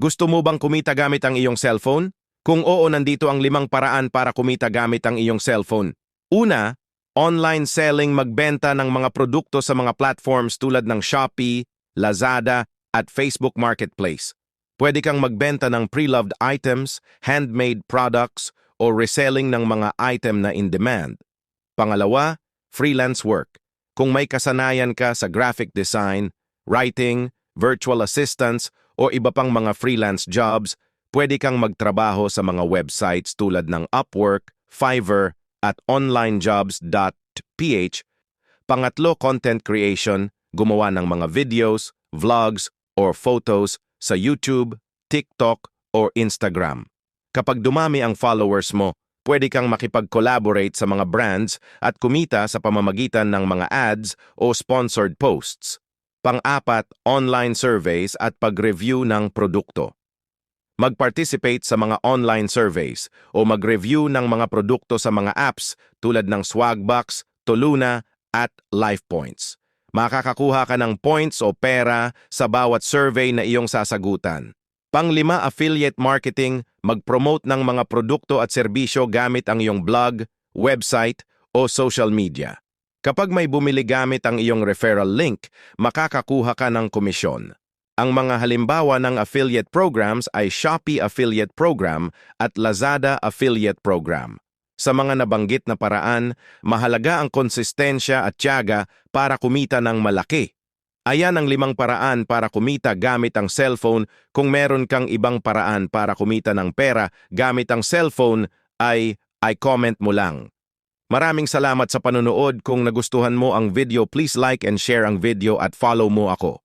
Gusto mo bang kumita gamit ang iyong cellphone? Kung oo, nandito ang 5 paraan para kumita gamit ang iyong cellphone. Una, online selling, magbenta ng mga produkto sa mga platforms tulad ng Shopee, Lazada, at Facebook Marketplace. Pwede kang magbenta ng pre-loved items, handmade products, o reselling ng mga item na in demand. Pangalawa, freelance work. Kung may kasanayan ka sa graphic design, writing, virtual assistants, o iba pang mga freelance jobs, pwede kang magtrabaho sa mga websites tulad ng Upwork, Fiverr, at onlinejobs.ph. Pangatlo, content creation, gumawa ng mga videos, vlogs, or photos sa YouTube, TikTok, or Instagram. Kapag dumami ang followers mo, pwede kang makipag-collaborate sa mga brands at kumita sa pamamagitan ng mga ads o sponsored posts. Pang-apat, online surveys at pag-review ng produkto. Mag-participate sa mga online surveys o mag-review ng mga produkto sa mga apps tulad ng Swagbucks, Toluna, at LifePoints. Makakakuha ka ng points o pera sa bawat survey na iyong sasagutan. Pang-5, affiliate marketing, mag-promote ng mga produkto at serbisyo gamit ang iyong blog, website, o social media. Kapag may bumili gamit ang iyong referral link, makakakuha ka ng komisyon. Ang mga halimbawa ng affiliate programs ay Shopee Affiliate Program at Lazada Affiliate Program. Sa mga nabanggit na paraan, mahalaga ang konsistensya at tiyaga para kumita ng malaki. Ayan ang 5 paraan para kumita gamit ang cellphone. Kung meron kang ibang paraan para kumita ng pera gamit ang cellphone, ay comment mo lang. Maraming salamat sa panonood. Kung nagustuhan mo ang video, please like and share ang video at follow mo ako.